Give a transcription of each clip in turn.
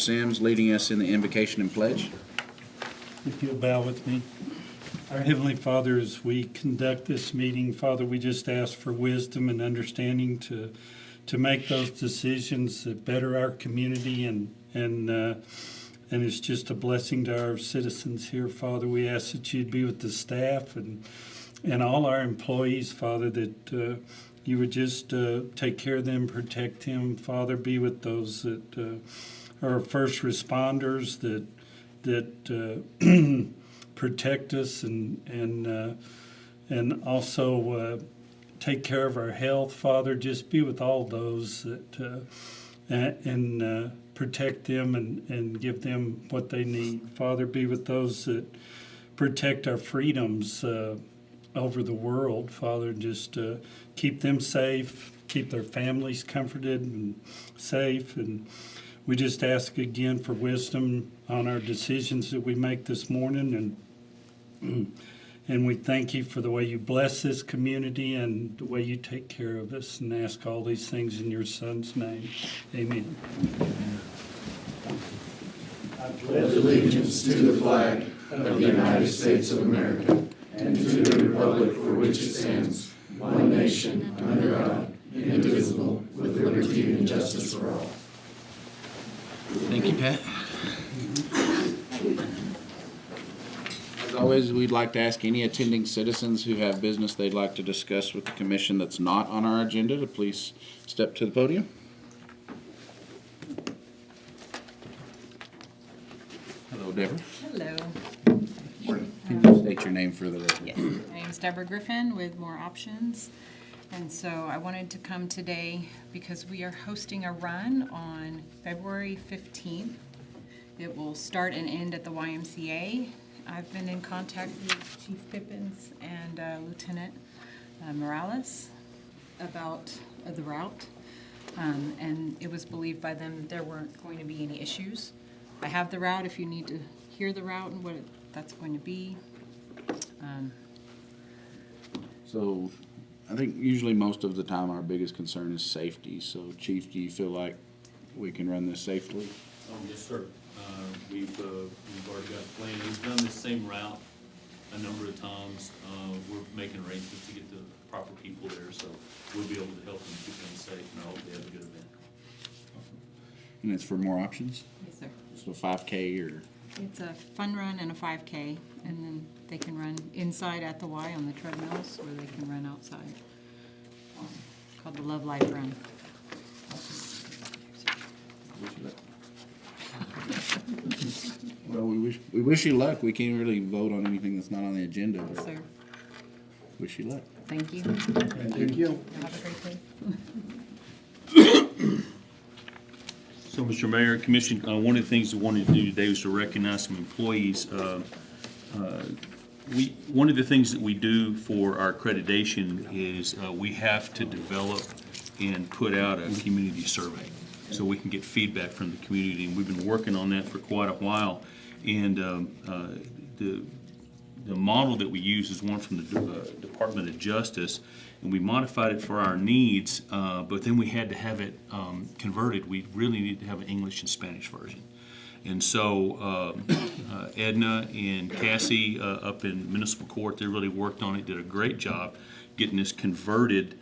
Sims leading us in the invocation and pledge. If you'll bow with me. Our Heavenly Father, as we conduct this meeting, Father, we just ask for wisdom and understanding to make those decisions that better our community and it's just a blessing to our citizens here, Father. We ask that you'd be with the staff and all our employees, Father, that you would just take care of them, protect them, Father. Be with those that are first responders that protect us and also take care of our health, Father. Just be with all those that and protect them and give them what they need. Father, be with those that protect our freedoms over the world, Father. Just keep them safe, keep their families comforted and safe. And we just ask again for wisdom on our decisions that we make this morning. And we thank you for the way you bless this community and the way you take care of us, and ask all these things in your Son's name. Amen. I pledge allegiance to the flag of the United States of America and to the republic for which it stands, one nation, under God, indivisible, with liberty and justice for all. Thank you, Pat. As always, we'd like to ask any attending citizens who have business they'd like to discuss with the commission that's not on our agenda to please step to the podium. Hello, Deborah. Hello. Can you state your name for the record? Yes, my name is Deborah Griffin with More Options. And so I wanted to come today because we are hosting a run on February 15th. It will start and end at the YMCA. I've been in contact with Chief Pippins and Lieutenant Morales about the route. And it was believed by them that there weren't going to be any issues. I have the route if you need to hear the route and what that's going to be. So I think usually most of the time our biggest concern is safety. So Chief, do you feel like we can run this safely? Yes, sir. We've already got a plan. We've done this same route a number of times. We're making arrangements to get the proper people there, so we'll be able to help them keep them safe, and I hope they have a good event. And it's for More Options? Yes, sir. So 5K or? It's a fun run and a 5K, and then they can run inside at the Y on the treadmills, or they can run outside. Called the Love Life Run. Well, we wish you luck. We can't really vote on anything that's not on the agenda, Yes, but sir. wish you luck. Thank you. Thank you. Have a great day. So, Mr. Mayor, Commission, one of the things we wanted to do today was to recognize some employees. One of the things that we do for our accreditation is we have to develop and put out a community survey so we can get feedback from the community, and we've been working on that for quite a while. And the model that we use is one from the Department of Justice, and we modified it for our needs, but then we had to have it converted. We really need to have an English and Spanish version. And so Edna and Cassie up in municipal court, they really worked on it, did a great job getting this converted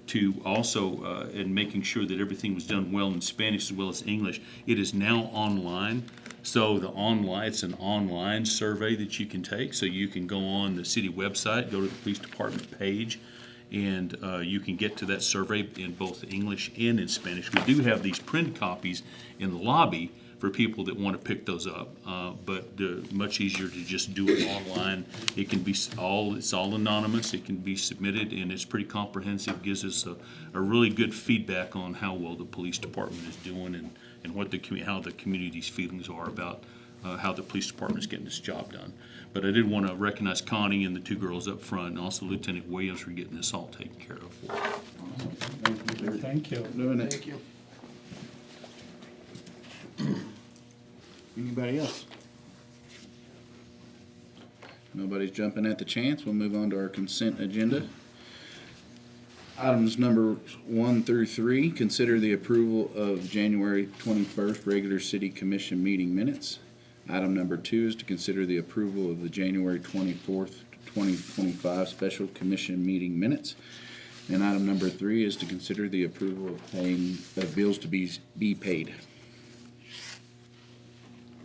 to also and making sure that everything was done well in Spanish as well as English. It is now online. So it's an online survey that you can take. So you can go on the city website, go to the police department page, and you can get to that survey in both English and in Spanish. We do have these print copies in the lobby for people that want to pick those up, but much easier to just do it online. It can be it's all anonymous. It can be submitted, and it's pretty comprehensive. Gives us a really good feedback on how well the police department is doing and what how the community's feelings are about how the police department is getting this job done. But I did want to recognize Connie and the two girls up front, and also Lieutenant Williams for getting this all taken care of for us. Thank you. Doing it. Thank you. Anybody else? Nobody's jumping at the chance. We'll move on to our consent agenda. Items number 1 through 3, consider the approval of January 21st regular city commission meeting minutes. Item number 2 is to consider the approval of the January 24th, 2025 special commission meeting minutes. And item number 3 is to consider the approval of paying bills to be paid.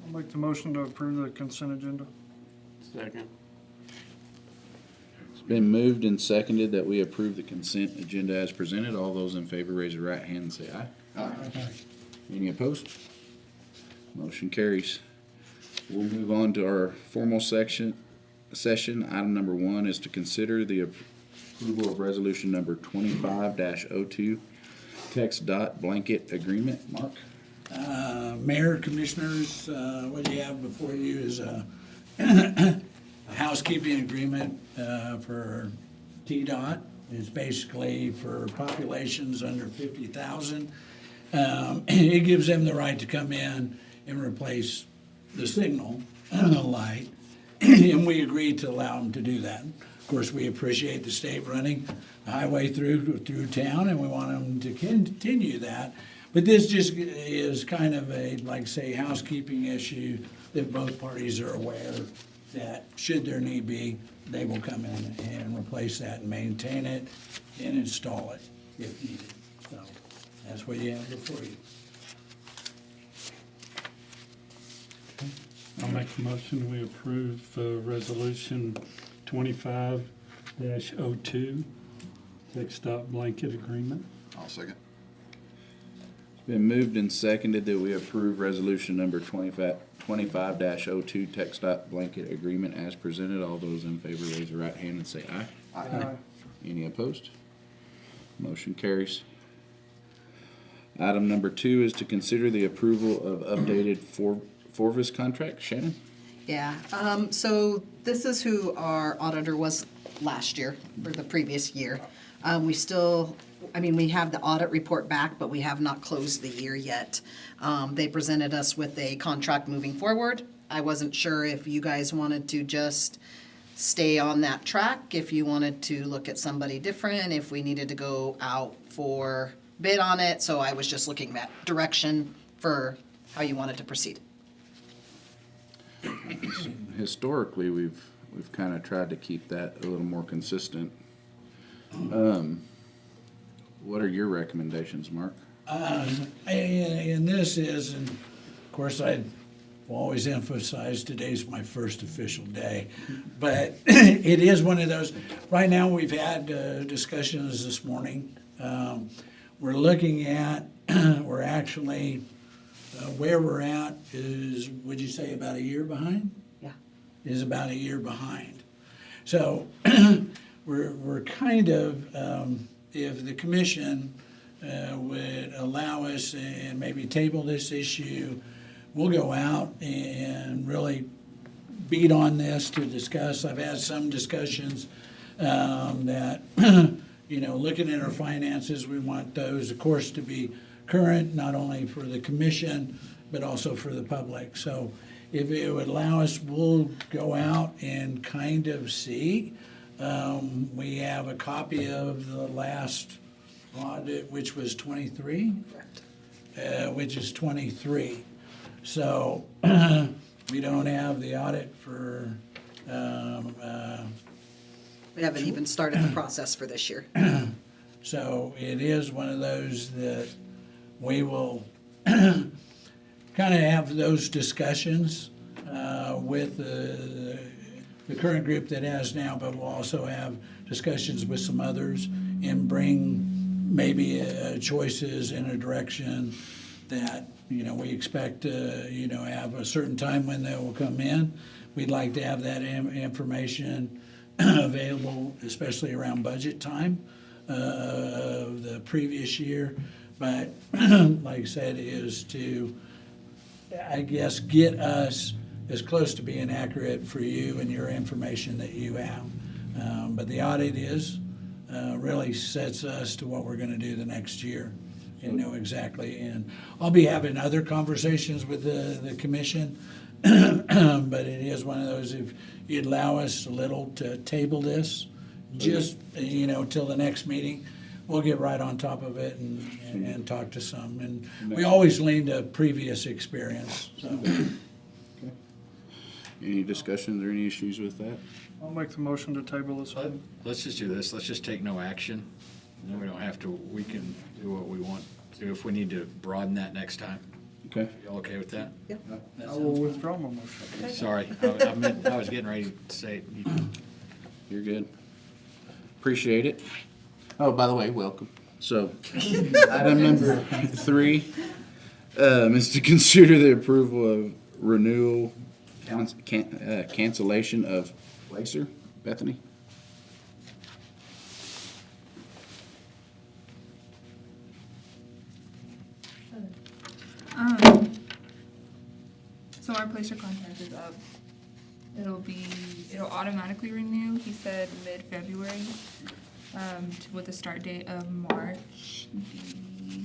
I'll make the motion to approve the consent agenda. Second. It's been moved and seconded that we approve the consent agenda as presented. All those in favor raise your right hand and say aye. Aye. Any opposed? Motion carries. We'll move on to our formal session. Item number 1 is to consider the approval of resolution number 25-02, text dot blanket agreement. Mark? Mayor, Commissioners, what you have before you is a housekeeping agreement for TDOT. It's basically for populations under 50,000. It gives them the right to come in and replace the signal and the light, and we agreed to allow them to do that. Of course, we appreciate the state running the highway through town, and we want them to continue that. But this just is kind of a, like say, housekeeping issue that both parties are aware that should there need be, they will come in and replace that and maintain it and install it if needed. So that's what you have before you. I'll make the motion, we approve resolution 25-02, text dot blanket agreement. I'll second. It's been moved and seconded that we approve resolution number 25-02, text dot blanket agreement as presented. All those in favor raise your right hand and say aye. Aye. Any opposed? Motion carries. Item number 2 is to consider the approval of updated Forvis contract. Shannon? Yeah, so this is who our auditor was last year, or the previous year. We still, we have the audit report back, but we have not closed the year yet. They presented us with a contract moving forward. I wasn't sure if you guys wanted to just stay on that track, if you wanted to look at somebody different, if we needed to go out for bid on it. So I was just looking at direction for how you wanted to proceed. Historically, we've kind of tried to keep that a little more consistent. What are your recommendations, Mark? And this is, and of course, I will always emphasize today's my first official day, but it is one of those. Right now, we've had discussions this morning. We're looking at, we're actually, where we're at is, would you say about a year behind? Yeah. Is about a year behind. So we're kind of, if the commission would allow us and maybe table this issue, we'll go out and really beat on this to discuss. I've had some discussions that, looking at our finances, we want those, of course, to be current, not only for the commission, but also for the public. So if it would allow us, we'll go out and kind of see. We have a copy of the last audit, which was 23. Correct. Which is 23. So we don't have the audit for, We haven't even started the process for this year. so it is one of those that we will kind of have those discussions with the current group that has now, but we'll also have discussions with some others and bring maybe choices in a direction that, we expect to, have a certain time when they will come in. We'd like to have that information available, especially around budget time of the previous year. But like I said, is to, I guess, get us as close to being accurate for you and your information that you have. But the audit is, really sets us to what we're gonna do the next year and know exactly. And I'll be having other conversations with the commission, but it is one of those, if you'd allow us a little to table this, just, till the next meeting, we'll get right on top of it and talk to some. And we always lean to previous experience, so. Any discussions or any issues with that? I'll make the motion to table this one. Let's just do this, let's just take no action. And then we don't have to, we can do what we want to, if we need to broaden that next time. Okay. You all okay with that? Yeah. That I will sounds- withdraw my motion. Sorry, I was getting ready to say, You're good. Appreciate it. Oh, by the way, welcome. So, item number 3 is to consider the approval of renewal cancellation of Placer. Bethany? So our placer contract is up. It'll automatically renew, he said mid-February, with a start date of March the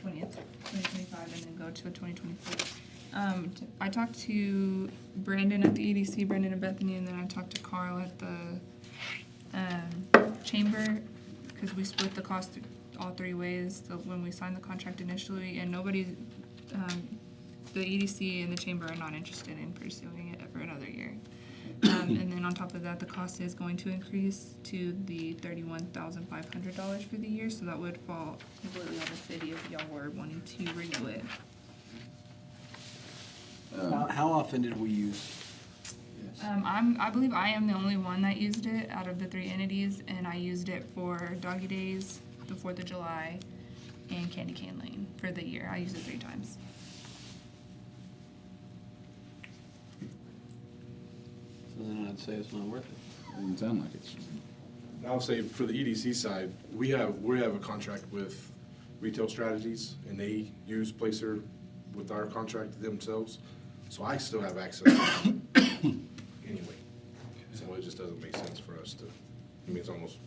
20th, 2025, and then go to 2024. I talked to Brandon at the EDC, Brandon and Bethany, and then I talked to Carl at the chamber, because we split the cost all 3 ways when we signed the contract initially, and nobody, the EDC and the chamber are not interested in pursuing it for another year. And then on top of that, the cost is going to increase to the $31,500 for the year, so that would fall completely on the city if y'all were wanting to renew it. how often did we use? I believe I am the only one that used it out of the 3 entities, and I used it for Doggy Days, the 4th of July, and Candy Cane Lane for the year. I used it 3 times. So then I'd say it's not worth it. Doesn't sound like it. I'll say for the EDC side, we have a contract with Retail Strategies, and they use Placer with our contract themselves. So I still have access to it anyway. So it just doesn't make sense for us to, I mean, it's almost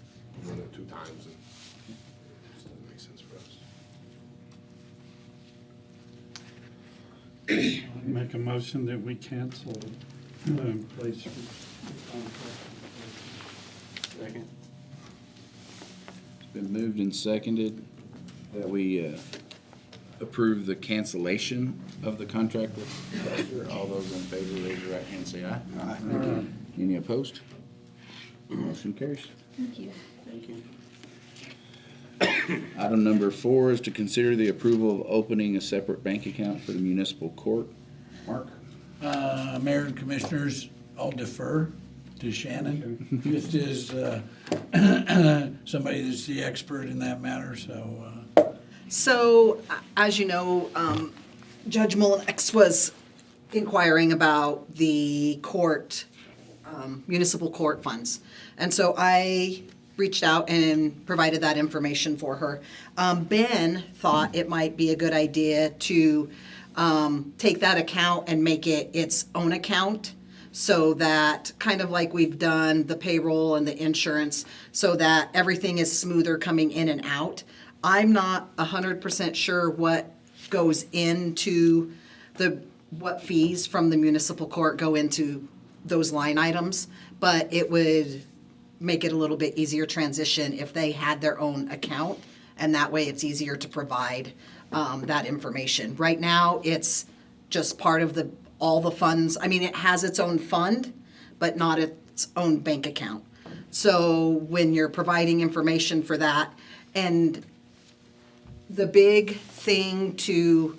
run it 2 times, and it just doesn't make sense for us. Make a motion that we cancel Placer. Second. It's been moved and seconded that we approve the cancellation of the contract with Placer. All those in favor, raise your right hand, say aye. Aye. Any opposed? Motion carries. Thank you. Thank you. Item number 4 is to consider the approval of opening a separate bank account for the municipal court. Mark? Mayor and Commissioners, I'll defer to Shannon, just as somebody that's the expert in that matter, so. So, as you know, Judge Mullinex was inquiring about the court, municipal court funds. And so I reached out and provided that information for her. Ben thought it might be a good idea to take that account and make it its own account, so that, kind of like we've done the payroll and the insurance, so that everything is smoother coming in and out. I'm not 100% sure what goes into what fees from the municipal court go into those line items, but it would make it a little bit easier transition if they had their own account, and that way it's easier to provide that information. Right now, it's just part of all the funds. I mean, it has its own fund, but not its own bank account. So when you're providing information for that, and the big thing to,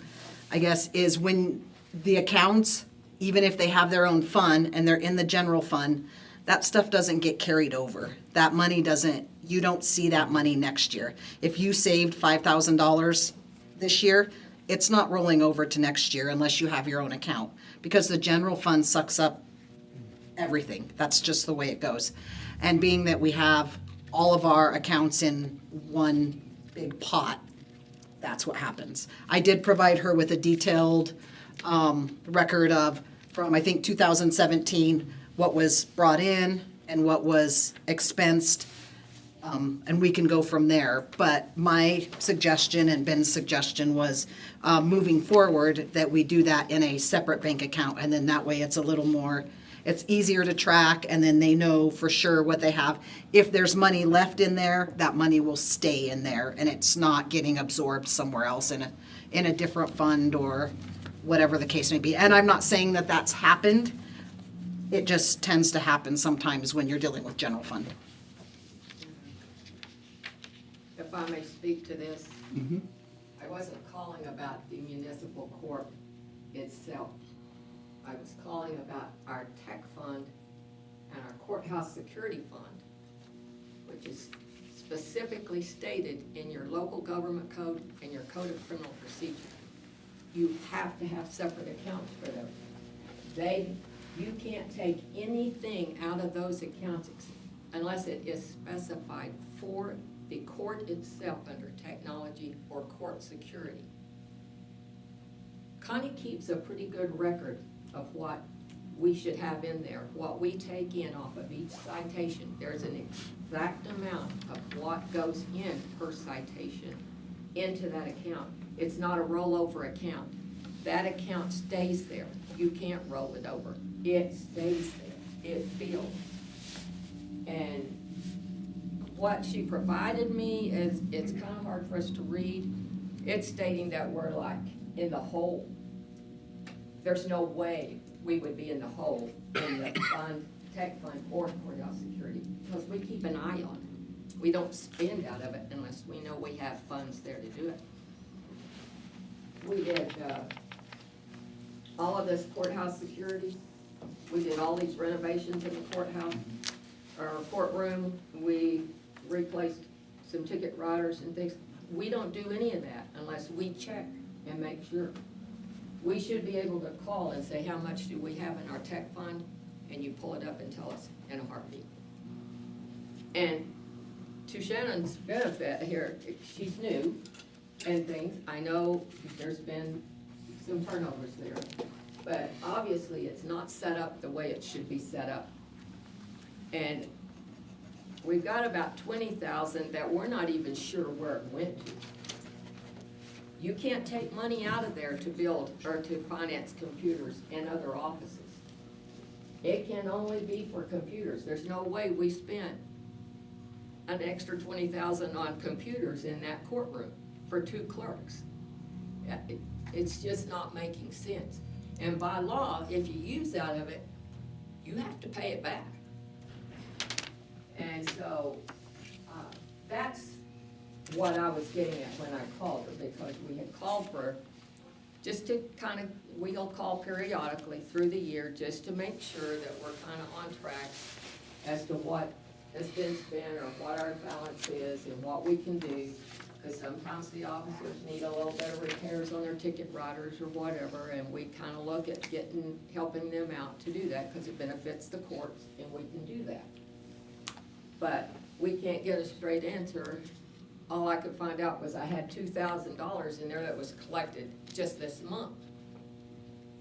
I guess, is when the accounts, even if they have their own fund and they're in the general fund, that stuff doesn't get carried over. That money you don't see that money next year. If you saved $5,000 this year, it's not rolling over to next year unless you have your own account, because the general fund sucks up everything. That's just the way it goes. And being that we have all of our accounts in one big pot, that's what happens. I did provide her with a detailed record of, from I think 2017, what was brought in and what was expensed, and we can go from there. But my suggestion and Ben's suggestion was moving forward that we do that in a separate bank account, and then that way it's It's easier to track, and then they know for sure what they have. If there's money left in there, that money will stay in there, and it's not getting absorbed somewhere else in a different fund or whatever the case may be. And I'm not saying that that's happened. It just tends to happen sometimes when you're dealing with general fund. If I may speak to this, I wasn't calling about the municipal court itself. I was calling about our tech fund and our courthouse security fund, which is specifically stated in your local government code and your code of criminal procedure. You have to have separate accounts for those. You can't take anything out of those accounts unless it is specified for the court itself under technology or court security. Connie keeps a pretty good record of what we should have in there, what we take in off of each citation. There's an exact amount of what goes in per citation into that account. It's not a rollover account. That account stays there. You can't roll it over. It stays there. It builds. And what she provided me is, it's kind of hard for us to read. It's stating that we're like in the hole. There's no way we would be in the hole in the fund, tech fund, or courthouse security, because we keep an eye on it. We don't spend out of it unless we know we have funds there to do it. We did all of this courthouse security. We did all these renovations in the courthouse, our courtroom. We replaced some ticket writers and things. We don't do any of that unless we check and make sure. We should be able to call and say, how much do we have in our tech fund? And you pull it up and tell us in a heartbeat. And to Shannon's benefit here, she's new and things. I know there's been some turnovers there, but obviously it's not set up the way it should be set up. And we've got about 20,000 that we're not even sure where it went to. You can't take money out of there to build or to finance computers and other offices. It can only be for computers. There's no way we spent an extra 20,000 on computers in that courtroom for 2 clerks. It's just not making sense. And by law, if you use out of it, you have to pay it back. And so that's what I was getting at when I called her, because we had called for, just to kind of, we'll call periodically through the year just to make sure that we're kind of on track as to what has been spent or what our balance is and what we can do. Because sometimes the officers need a little bit of repairs on their ticket writers or whatever, and we kind of look at helping them out to do that because it benefits the courts, and we can do that. But we can't get a straight answer. All I could find out was I had $2,000 in there that was collected just this month.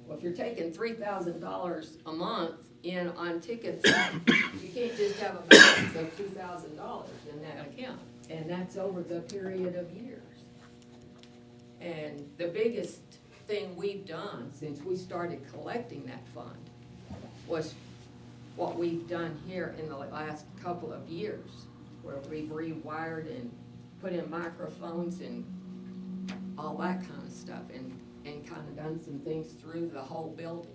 Well, if you're taking $3,000 a month in on tickets, you can't just have a balance of $2,000 in that account. And that's over the period of years. And the biggest thing we've done since we started collecting that fund was what we've done here in the last couple of years, where we've rewired and put in microphones and all that kind of stuff, and kind of done some things through the whole building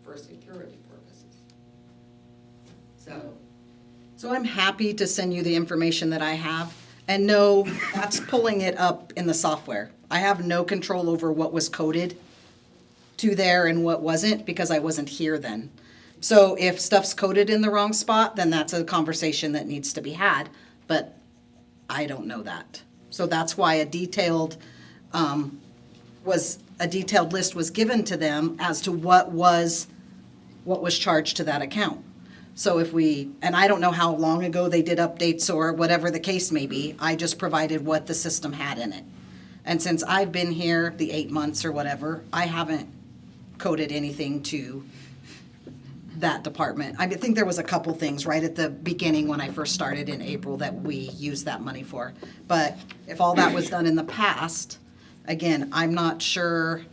for security purposes. So I'm happy to send you the information that I have, and no, that's pulling it up in the software. I have no control over what was coded to there and what wasn't, because I wasn't here then. So if stuff's coded in the wrong spot, then that's a conversation that needs to be had, but I don't know that. So that's why a detailed list was given to them as to what was charged to that account. So and I don't know how long ago they did updates or whatever the case may be, I just provided what the system had in it. And since I've been here the 8 months or whatever, I haven't coded anything to that department. I think there was a couple things right at the beginning when I first started in April that we used that money for. But if all that was done in the past, again, I'm not sure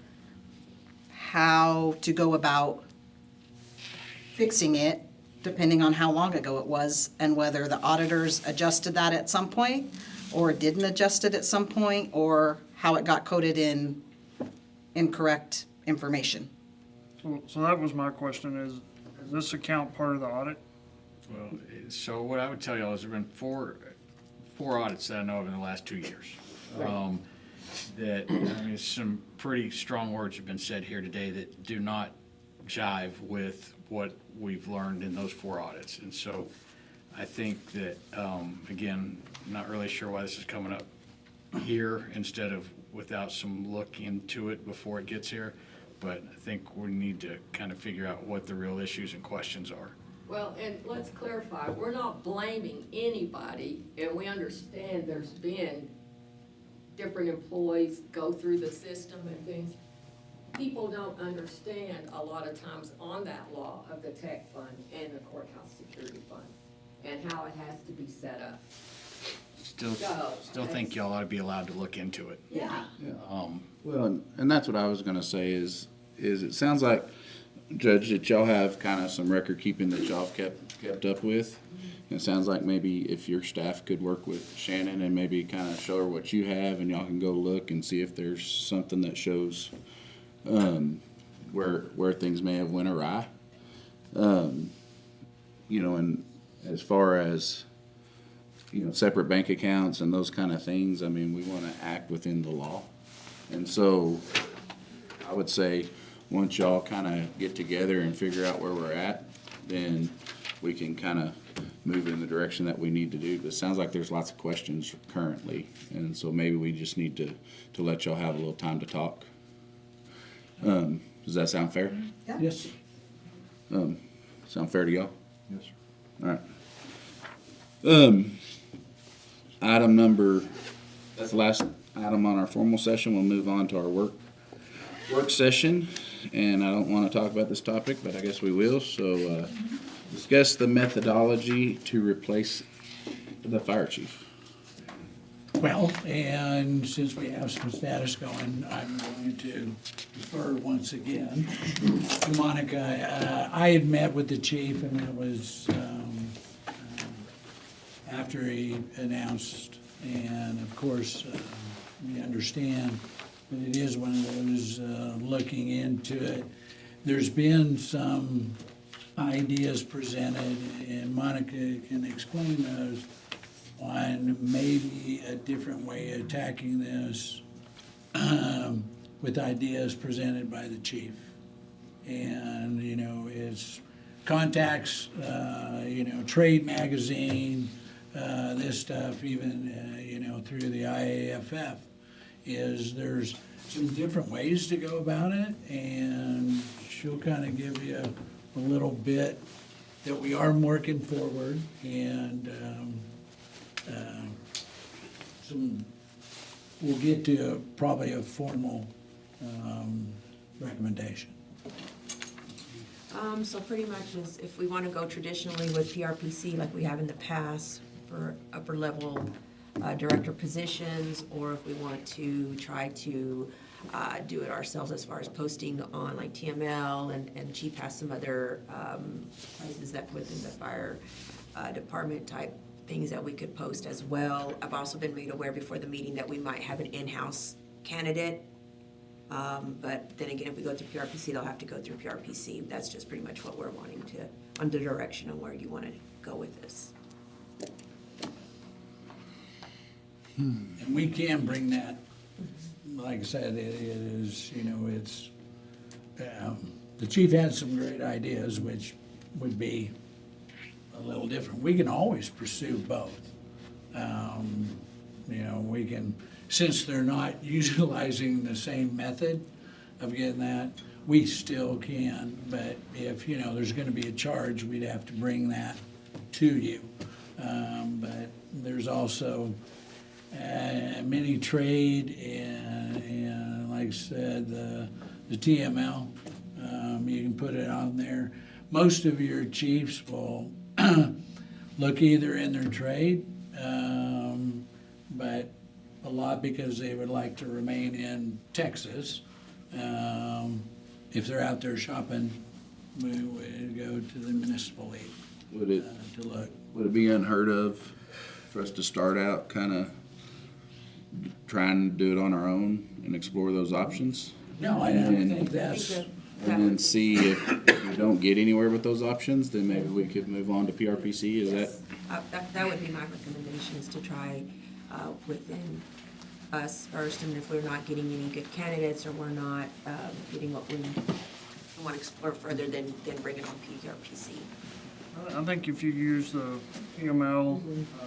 how to go about fixing it, depending on how long ago it was, and whether the auditors adjusted that at some point, or didn't adjust it at some point, or how it got coded in incorrect information. So that was my question, is this account part of the audit? Well, so what I would tell y'all is there've been four audits that I know of in the last 2 years. That, I mean, some pretty strong words have been said here today that do not jive with what we've learned in those 4 audits. And so I think that, again, not really sure why this is coming up here instead of without some look into it before it gets here. But I think we need to kind of figure out what the real issues and questions are. Well, and let's clarify, we're not blaming anybody, and we understand there's been different employees go through the system and things. People don't understand a lot of times on that law of the tech fund and the courthouse security fund and how it has to be set up. Still think y'all ought to be allowed to look into it. Yeah. Well, and that's what I was gonna say is it sounds like, Judge, that y'all have kind of some record keeping that y'all have kept up with. And it sounds like maybe if your staff could work with Shannon and maybe kind of show her what you have, and y'all can go look and see if there's something that shows where things may have went awry. You know, and as far as, you know, separate bank accounts and those kind of things, I mean, we want to act within the law. And so I would say, once y'all kind of get together and figure out where we're at, then we can kind of move in the direction that we need to do. It sounds like there's lots of questions currently, and so maybe we just need to let y'all have a little time to talk. Does that sound fair? Yes. Sound fair to y'all? Yes, sir. All right. Item number, that's the last item on our formal session. We'll move on to our work session. And I don't want to talk about this topic, but I guess we will. So, discuss the methodology to replace the fire chief. Well, and since we have some status going, I'm going to defer once again to Monica. I had met with the chief, and that was after he announced, and of course, we understand that it is one of those looking into it. There's been some ideas presented, and Monica can explain those, on maybe a different way of attacking this with ideas presented by the chief. And, you know, it's contacts, you know, Trade Magazine, this stuff, even, you know, through the IAFF, is there's some different ways to go about it, and she'll kind of give you a little bit that we are working forward, and we'll get to probably a formal recommendation. So pretty much is if we want to go traditionally with PRPC like we have in the past for upper level director positions, or if we want to try to do it ourselves as far as posting on like TML, and Chief has some other places that within the fire department type things that we could post as well. I've also been made aware before the meeting that we might have an in-house candidate. But then again, if we go through PRPC, they'll have to go through PRPC. That's just pretty much what we're wanting to, under direction on where you want to go with this. And we can bring that, like I said, it is, you know, it's, the chief had some great ideas, which would be a little different. We can always pursue both. You know, we can, since they're not utilizing the same method of getting that, we still can, but if, you know, there's gonna be a charge, we'd have to bring that to you. But there's also mini trade and like I said, the TML, you can put it on there. Most of your chiefs will look either in their trade, but a lot because they would like to remain in Texas. If they're out there shopping we would go to the municipal league Would it, to look. would it be unheard of for us to start out kind of trying to do it on our own and explore those options? No, I don't think that's, that And then see if we don't get anywhere with those options, then maybe we could move on to PRPC, is that? that would be my recommendation, is to try within us first, and if we're not getting any good candidates, or we're not getting what we want to explore further, then bring it on PRPC. I think if you use the PML,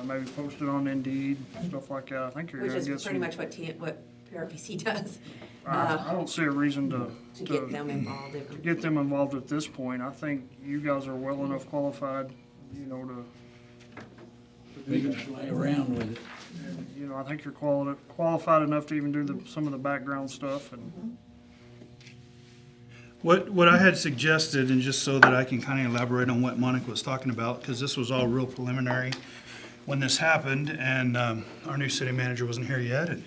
maybe post it on Indeed, stuff like that, I think you're Which gonna is get pretty some. much what PRPC does. I don't see a reason To get them involved. to get them involved at this point. I think you guys are well enough qualified, you know, to we can play around with it. and, you know, I think you're qualified enough to even do some of the background stuff and. What I had suggested, and just so that I can kind of elaborate on what Monica was talking about, because this was all real preliminary when this happened, and our new city manager wasn't here yet. And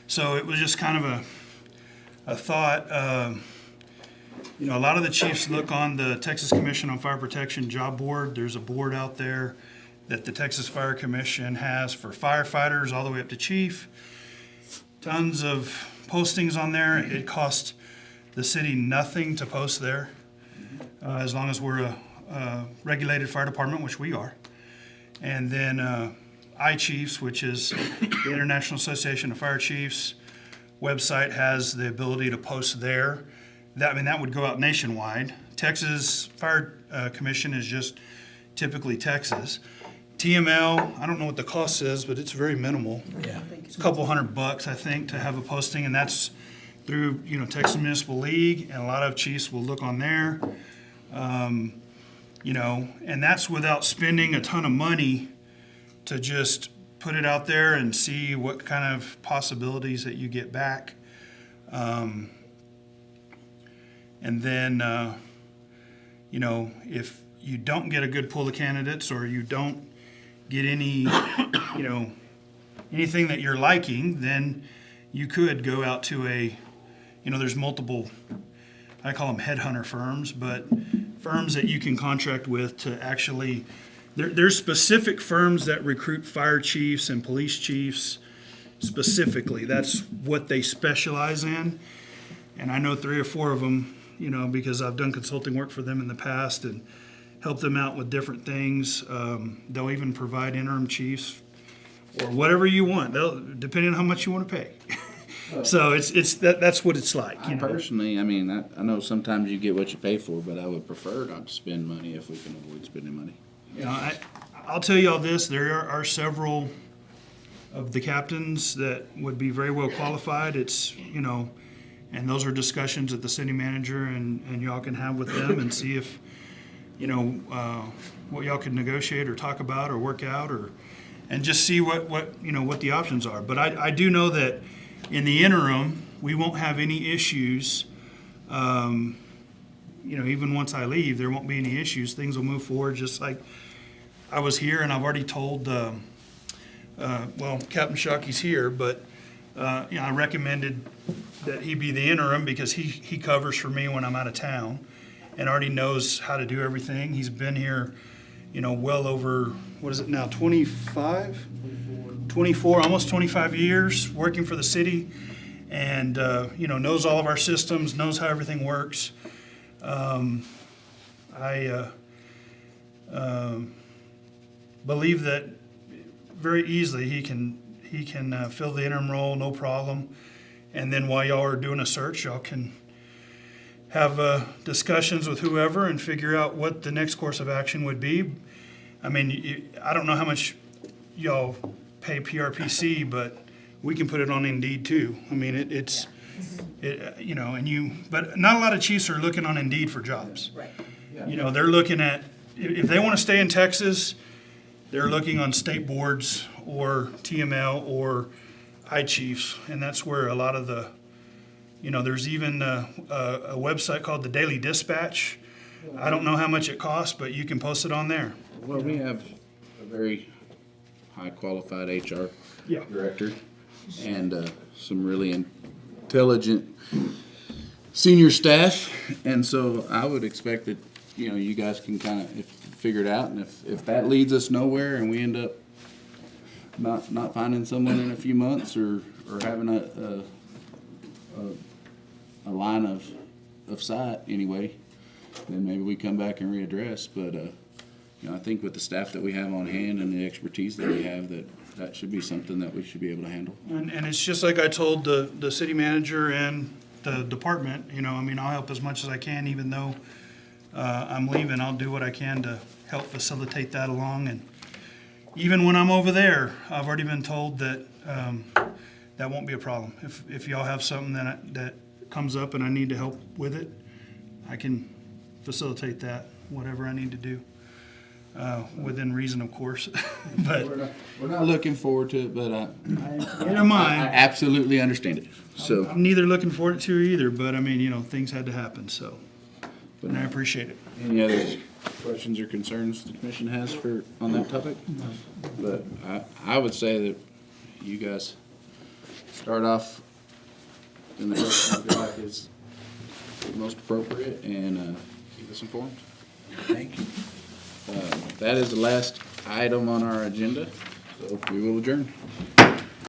so it was just kind of a thought. You know, a lot of the chiefs look on the Texas Commission on Fire Protection job board. There's a board out there that the Texas Fire Commission has for firefighters all the way up to chief. Tons of postings on there. It costs the city nothing to post there, as long as we're a regulated fire department, which we are. And then iChiefs, which is the International Association of Fire Chiefs website, has the ability to post there. That would go out nationwide. Texas Fire Commission is just typically Texas. TML, I don't know what the cost is, but it's very minimal. Yeah. It's a couple $100, I think, to have a posting, and that's through, you know, Texas Municipal League, and a lot of chiefs will look on there. You know, and that's without spending a ton of money to just put it out there and see what kind of possibilities that you get back. And then, you know, if you don't get a good pool of candidates, or you don't get any, you know, anything that you're liking, then you could go out to you know, there's multiple, I call them headhunter firms, but firms that you can contract with to actually, there's specific firms that recruit fire chiefs and police chiefs specifically. That's what they specialize in. And I know 3 or 4 of them, you know, because I've done consulting work for them in the past and helped them out with different things. They'll even provide interim chiefs or whatever you want, depending on how much you want to pay. So that's what it's like. You know? Personally, I mean, I know sometimes you get what you pay for, but I would prefer not to spend money if we can avoid spending money. You know, I'll tell you all this, there are several of the captains that would be very well qualified. It's, you know, and those are discussions that the city manager and y'all can have with them and see if, you know, what y'all can negotiate or talk about or work out, and just see what you know, what the options are. But I do know that in the interim, we won't have any issues. You know, even once I leave, there won't be any issues. Things will move forward just like I was here, and I've already told, well, Captain Shockey's here, but you know, I recommended that he be the interim because he covers for me when I'm out of town and already knows how to do everything. He's been here, you know, well over, what is it now, 24, almost 25 years working for the city, and you know, knows all of our systems, knows how everything works. I believe that very easily he can fill the interim role, no problem. And then while y'all are doing a search, y'all can have discussions with whoever and figure out what the next course of action would be. I mean, I don't know how much y'all pay PRPC, but we can put it on Indeed too. I mean, it's you know, but not a lot of chiefs are looking on Indeed for jobs. Right. You know, they're looking at, if they want to stay in Texas, they're looking on state boards or TML or iChiefs, and that's where a lot of the, you know, there's even a website called the Daily Dispatch. I don't know how much it costs, but you can post it on there. Well, we have a very high qualified HR director and some really intelligent senior staff, and so I would expect that, you know, you guys can kind of figure it out, and if that leads us nowhere and we end up not finding someone in a few months, or having a line of sight anyway, then maybe we come back and readdress, but, you know, I think with the staff that we have on hand and the expertise that we have, that should be something that we should be able to handle. And it's just like I told the city manager and the department, you know, I mean, I'll help as much as I can, even though I'm leaving. I'll do what I can to help facilitate that along. And even when I'm over there, I've already been told that that won't be a problem. If y'all have something that comes up and I need to help with it, I can facilitate that, whatever I need to do. Within reason, of course. But We're not looking forward to it, but neither am I I. absolutely understand it, so. I'm neither looking forward to it either, but I mean, you know, things had to happen, so. And I appreciate it. Any other questions or concerns the commission has on that topic? But I would say that you guys start off in the direction you feel like is most appropriate, and keep us informed. Thank you. That is the last item on our agenda, so we will adjourn.